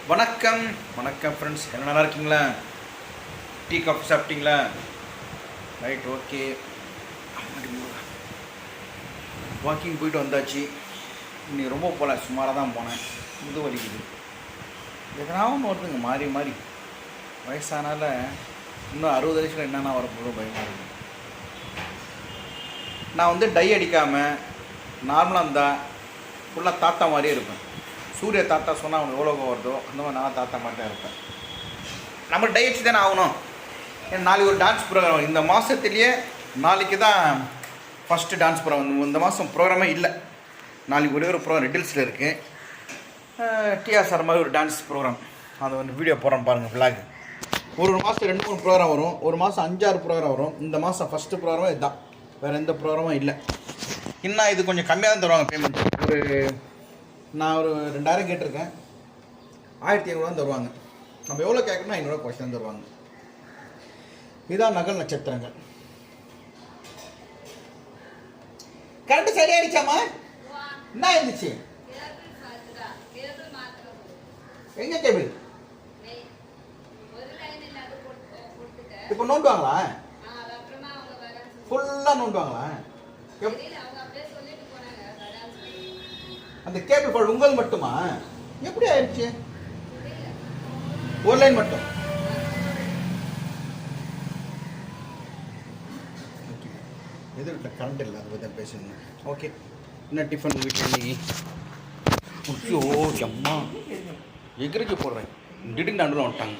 வணக்கம் வணக்கம் ஃப்ரெண்ட்ஸ், என்ன நல்லா இருக்கீங்களா? டீ காஃபி சாப்பிட்டீங்களா? Right, okay. வாக்கிங் போயிட்டு வந்தாச்சு. இன்னைக்கு ரொம்ப போகல, சுமாராக தான் போனேன். முது வலிக்குது, எதனாலும் ஒன்று வருதுங்க மாறி மாறி. வயசானால இன்னும் 60 வயசில் என்னென்ன வரப்போகிறோம் பயமாக இருக்குது. நான் வந்து டை அடிக்காமல் நார்மலாக இருந்தால் ஃபுல்லாக தாத்தா மாதிரியே இருப்பேன். சூரிய தாத்தா சொன்னால் அவனுக்கு எவ்வளோ வருதோ அந்த மாதிரி நான் தாத்தா மாதிரி தான் இருப்பேன். நம்ம டை அடிச்சு தானே ஆகணும். ஏன்னா நாளைக்கு ஒரு டான்ஸ் ப்ரோக்ராம், இந்த மாதத்துலேயே நாளைக்கு தான் ஃபஸ்ட்டு டான்ஸ் ப்ரோக்ராம். இந்த மாதம் ப்ரோக்ராமே இல்லை. நாளைக்கு ஒரே ஒரு ப்ரோக்ராம் ரெட்டில்ஸில் இருக்குது. டிஆர்ஆர் மாதிரி ஒரு டான்ஸ் ப்ரோக்ராம். அதை வந்து வீடியோ போடுறோம் பாருங்கள், விளாக். ஒரு மாதம் 2-3 ப்ரோக்ராம் வரும், ஒரு மாதம் 5-6 ப்ரோக்ராம் வரும். இந்த மாதம் ஃபஸ்ட்டு ப்ரோக்ராமே இதுதான், வேறு எந்த ப்ரோக்ராமும் இல்லை. இன்னும் இது கொஞ்சம் கம்மியாக தான் தருவாங்க பேமெண்ட். நான் ஒரு 2000 கேட்டிருக்கேன், 1500 தான் தருவாங்க. நம்ம எவ்வளோ கேட்கணும்னா 500 குறைச்சி தான் தருவாங்க. இதுதான் நகல் நட்சத்திரங்கள். கரண்ட் சரியா அடிச்சாமா? என்ன இருந்துச்சு? எங்க கேபிள் இப்போ நோண்டுவாங்களா? ஃபுல்லாக நோண்டுவாங்களா? அந்த கேபிள் ஃபால்ட் உங்கள் மட்டுமா? எப்படி ஆயிடுச்சு? ஒரு லைன் மட்டும். எது வீட்டில் கரண்ட் இல்லை, அதை பற்றி பேசுங்க. ஓகே, என்ன டிஃபன் வீட்டில் இன்னைக்கு? ஐயோ அம்மா, எகிரிச்சு போடுறேன். திடீர்னு நடுவில் வந்துட்டாங்க.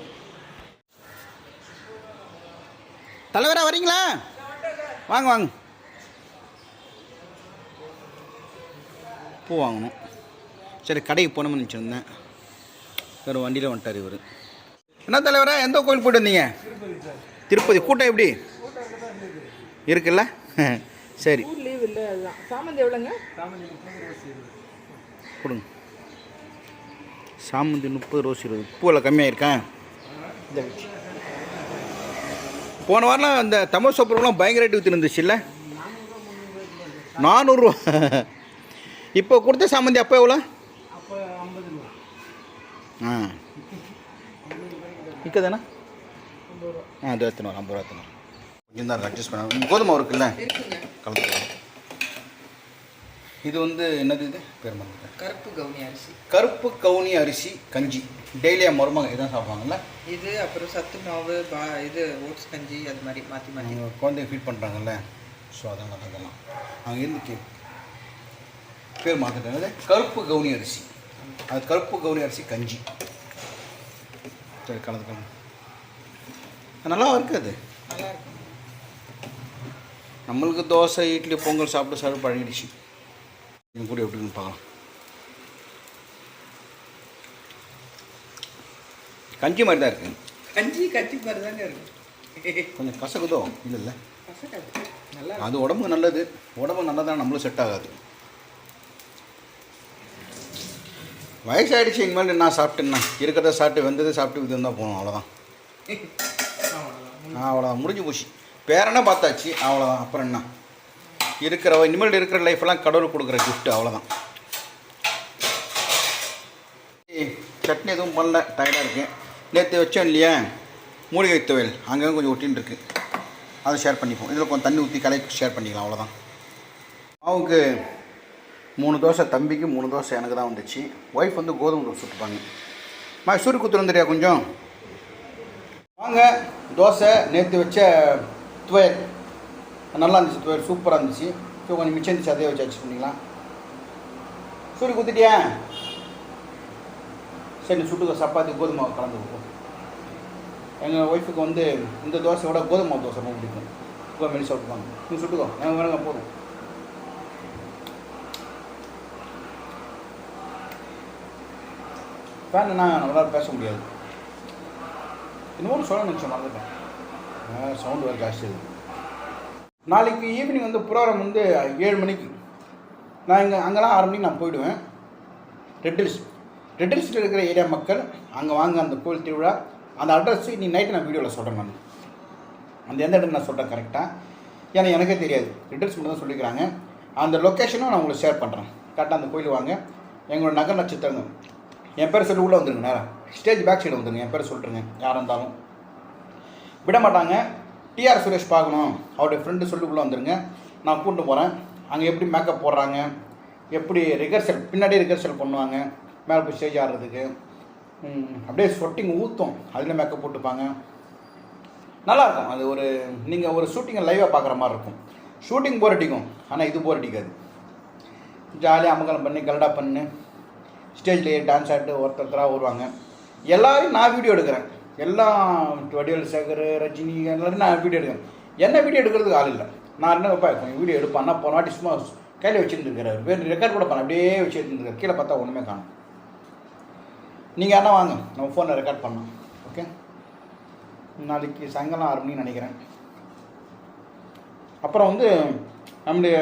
தலைவராக வரீங்களா? வாங்க வாங்க. பூ வாங்கணும். சரி, கடைக்கு போகணும்னு நினச்சிருந்தேன். வேறு வண்டியில் வந்துட்டார் இவர். என்ன தலைவரா, எந்த கோயில் போய்ட்டு வந்தீங்க? திருப்பதி. கூட்டம் எப்படி இருக்குல்ல? சரி, சாமந்தி எவ்வளோங்க? கொடுங்க. சாமந்தி 30, ரோஸ் 20. பூவில் கம்மியாயிருக்கேன். போன வாரம் அந்த தமிழ் சோப்பரெலாம் பயங்கர ரேட்டு விற்றுருந்துச்சு இல்லை? 400 ரூபா. இப்போ கொடுத்த சாமந்தி அப்போ எவ்வளோ? ஆ, இக்கதானே? அது 50 ரூபா கொஞ்சம் தான் அட்ஜஸ்ட் பண்ண. கோதுமை இருக்குல்ல, கலந்துக்கலாம். இது வந்து என்னது? இது பேர் மறந்துட்டேன். கருப்பு கவுனி அரிசி. கருப்பு கவுனி அரிசி கஞ்சி. டெய்லியாக மருமக இதான் சாப்பிடுவாங்கல்ல இது. அப்புறம் சத்து மாவு, இது ஓட்ஸ் கஞ்சி, அது மாதிரி மாற்றி மாற்றி குழந்தைய ஃபீட் பண்ணுறாங்கல்ல. ஸோ அதெல்லாம் அதெல்லாம் அங்கே இருந்து பேர் மாற்றிட்டாங்க. கருப்பு கவுனி அரிசி, அது கருப்பு கவுனி அரிசி கஞ்சி. சரி, கலந்துக்கலாம். நல்லா இருக்குது, அது நல்லா இருக்கும். நம்மளுக்கு தோசை, இட்லி, பொங்கல் சாப்பிட்டு பழகிடுச்சு. இது கூட எப்படின்னு பார்க்கலாம். கஞ்சி மாதிரி தான் இருக்குது. கஞ்சி மாதிரி தாங்க இருக்குது. கொஞ்சம் கசக்குதோ? இல்லை நல்லா, அது உடம்புக்கு நல்லது. உடம்பு நல்லதான், நம்மளும் செட் ஆகாது. வயசாகிடுச்சு. இனிமேல் என்ன சாப்பிட்டுன்னா இருக்கிறத சாப்பிட்டு வெந்ததை சாப்பிட்டு இது இருந்தால் போகணும். அவ்வளோதான், அவ்வளோதான், முடிஞ்சு போச்சு. பேரனே பார்த்தாச்சு, அவ்வளோதான். அப்புறம் என்ன இனிமேல் இருக்கிற லைஃப்பெல்லாம் கடவுள் கொடுக்குற கிஃப்ட்டு, அவ்வளோதான். சட்னி எதுவும் பண்ணல, டயர்டாக இருக்குது. நேற்று வச்சோம் இல்லையா மூலிகை துவையல், அங்கே கொஞ்சம் ஒட்டின்னு இருக்குது. அதை ஷேர் பண்ணிப்போம். இதில் கொஞ்சம் தண்ணி ஊற்றி கலக்கி ஷேர் பண்ணிக்கலாம், அவ்வளோதான். அவங்களுக்கு 3 தோசை, தம்பிக்கு 3 தோசை, எனக்கு தான் வந்துச்சு. ஒய்ஃப் வந்து கோதுமை தோசை சுட்டுப்பாங்க. சூரிய குத்து வந்துடுறியா கொஞ்சம்? வாங்க. தோசை நேற்று வச்ச துவையல் நல்லா இருந்துச்சு. துவையல் சூப்பராக இருந்துச்சு. ஸோ கொஞ்சம் மிச்சம் இருந்துச்சு, அதே வச்சு அட்ஜஸ்ட் பண்ணிக்கலாம். சூரிய குத்துட்டியா? சரி, சுட்டுக்க. சப்பாத்தி கோதுமை கலந்து கொடுப்போம். எங்கள் ஒய்ஃபுக்கு வந்து இந்த தோசையோட கோதுமை தோசை ரொம்ப பிடிக்கும். இப்போ மெலி சாப்பிட்டுப்பாங்க. நீ சுட்டுக்கோ, எனக்கு வேணுங்க போதும். ஃபேன் என்ன நம்மளால் பேச முடியாது. இன்னொரு சொல்ல நினச்சோம், மறந்துட்டேன். சவுண்டு வேறு ஜாஸ்தி இருக்குது. நாளைக்கு ஈவினிங் வந்து ப்ரோக்ராம் வந்து 7 மணிக்கு. நான் அங்கெல்லாம் 6 மணிக்கு நான் போயிடுவேன். ரெட்டில்ஸில் இருக்கிற ஏரியா மக்கள் அங்கே வாங்க. அந்த கோயில் திருவிழா, அந்த அட்ரஸ் இன்னைக்கு நைட்டு நான் வீடியோவில் சொல்கிறேன். நான் அந்த எந்த இடத்துல நான் சொல்கிறேன் கரெக்டாக, ஏன்னா எனக்கே தெரியாது. ரெட்டில்ஸ் மட்டும் தான் சொல்லிக்கிறாங்க. அந்த லொக்கேஷனும் நான் உங்களுக்கு ஷேர் பண்ணுறேன். கரெக்டாக அந்த கோயில் வாங்க. எங்களோட நகர் நட்சத்திரங்கள் என் பேரை சொல்லி உள்ளே வந்துருங்க நேரம் ஸ்டேஜ் பேக் சைடு வந்துருங்க, என் பேரை சொல்லிட்டுருங்க யாராக இருந்தாலும் விட மாட்டாங்க. டிஆர் சுரேஷ் பார்க்கணும் அவருடைய ஃப்ரெண்டு சொல்லி உள்ளே வந்துருங்க, நான் கூப்பிட்டு போகிறேன். அங்கே எப்படி மேக்கப் போடுறாங்க, எப்படி ரிஹர்சல் பின்னாடியே ரிஹர்சல் பண்ணுவாங்க, மேலே போய் ஸ்டேஜ் ஆடுறதுக்கு அப்படியே ஸ்வெட்டிங் ஊற்றும், அதில் மேக்கப் போட்டுப்பாங்க. நல்லாயிருக்கும். அது ஒரு நீங்கள் ஒரு ஷூட்டிங்கை லைவாக பார்க்குற மாதிரி இருக்கும். ஷூட்டிங் போர் அடிக்கும், ஆனால் இது போர் அடிக்காது. ஜாலியாக அமங்கலம் பண்ணி கலடா பண்ணு ஸ்டேஜ்லேயே டான்ஸ் ஆடிட்டு ஒருத்தராக வருவாங்க. எல்லோரும் நான் வீடியோ எடுக்கிறேன், எல்லாம் வடிவேல் சேகர் ரஜினி எல்லாரும் நான் வீடியோ எடுக்கிறேன். என்ன வீடியோ எடுக்கிறதுக்கு ஆள் இல்லை. நான் என்ன வைப்பேன் வீடியோ எடுப்பேன்னா போன வாட்டி சும்மா கையில் வச்சுருந்துருக்கிறார், வேறு ரெக்கார்ட் கூட பண்ண அப்படியே வச்சுருந்துருக்கார். கீழே பார்த்தா ஒன்றுமே காணும். நீங்கள் என்ன வாங்க நம்ம ஃபோனில் ரெக்கார்ட் பண்ணோம். ஓகே, நாளைக்கு சாயங்காலம் 6 மணின்னு நினைக்கிறேன். அப்புறம் வந்து நம்முடைய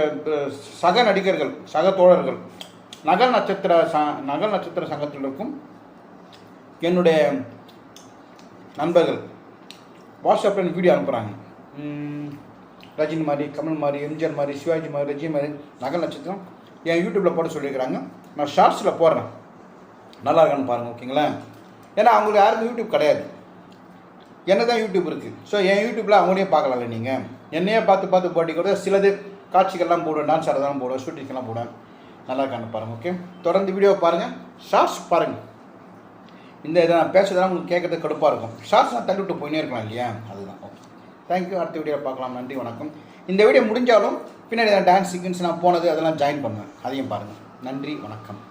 சக நடிகர்கள் சக தோழர்கள் நகல் நட்சத்திர சங்கத்தில் இருக்கும் என்னுடைய நண்பர்கள் வாட்ஸ்அப்பில் வீடியோ அனுப்புகிறாங்க. ரஜினி மாதிரி, கமல் மாதிரி, எம்ஜிஆர் மாதிரி, சிவாஜி மாதிரி, ரஜினி மாதிரி நகல் நட்சத்திரம் என் யூடியூப்பில் போட சொல்லியிருக்கிறாங்க. நான் ஷார்ட்ஸில் போடுறேன், நல்லா இருக்கான்னு பாருங்கள். ஓகேங்களா? ஏன்னா அவங்களுக்கு யாருக்கும் யூடியூப் கிடையாது, என்ன தான் யூடியூப் இருக்குது. ஸோ என் யூடியூப்பில் அவங்களே பார்க்கலாம்ல. நீங்கள் என்னையே பார்த்து போட்டி கூட சிலது காட்சிகள்லாம் போடுவேன், டான்ஸ் ஆடலாம் போடுவேன், ஷூட்டிங்கெல்லாம் போடுவேன். நல்லா இருக்கான்னு பாருங்கள். ஓகே, தொடர்ந்து வீடியோ பாருங்கள், ஷார்ட்ஸ் பாருங்கள். இந்த இதை நான் பேசுறதுலாம் உங்களுக்கு கேட்கறது கடுப்பாக இருக்கும். ஷார்ட்ஸ் நான் தள்ளி விட்டு போயினே இருக்கலாம் இல்லையா, அதுதான். Okay, thank you. அடுத்த வீடியோவில் பார்க்கலாம். நன்றி, வணக்கம். இந்த வீடியோ முடிஞ்சாலும் பின்னாடி டான்ஸ் சீக்வன்ஸ் நான் போனது அதெல்லாம் ஜாயின் பண்ணுவேன், அதையும் பாருங்கள். நன்றி, வணக்கம்.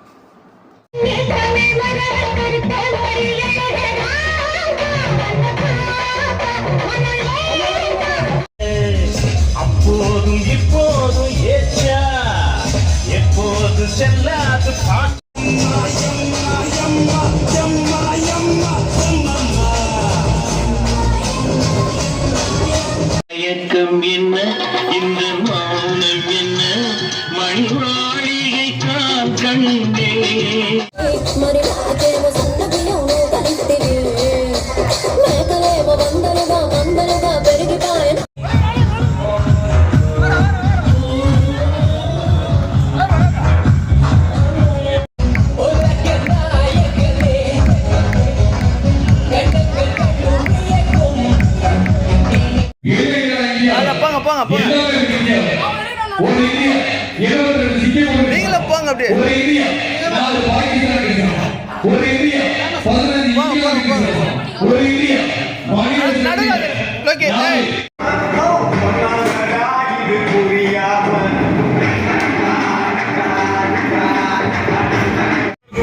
அப்போதும் இப்போதும் ஏச்சா எப்போது செல்லாது மயக்கம் என்ன இந்த மௌனம் என்ன மணிவாழிகை கால் கண்டே நீங்களும் போங்க அப்படியே.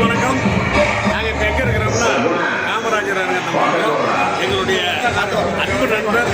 வணக்கம். நாங்கள் இப்போ எங்கே இருக்கிறோம்னா காமராஜர் அரங்கத்தில் எங்களுடைய அன்பு நண்பர்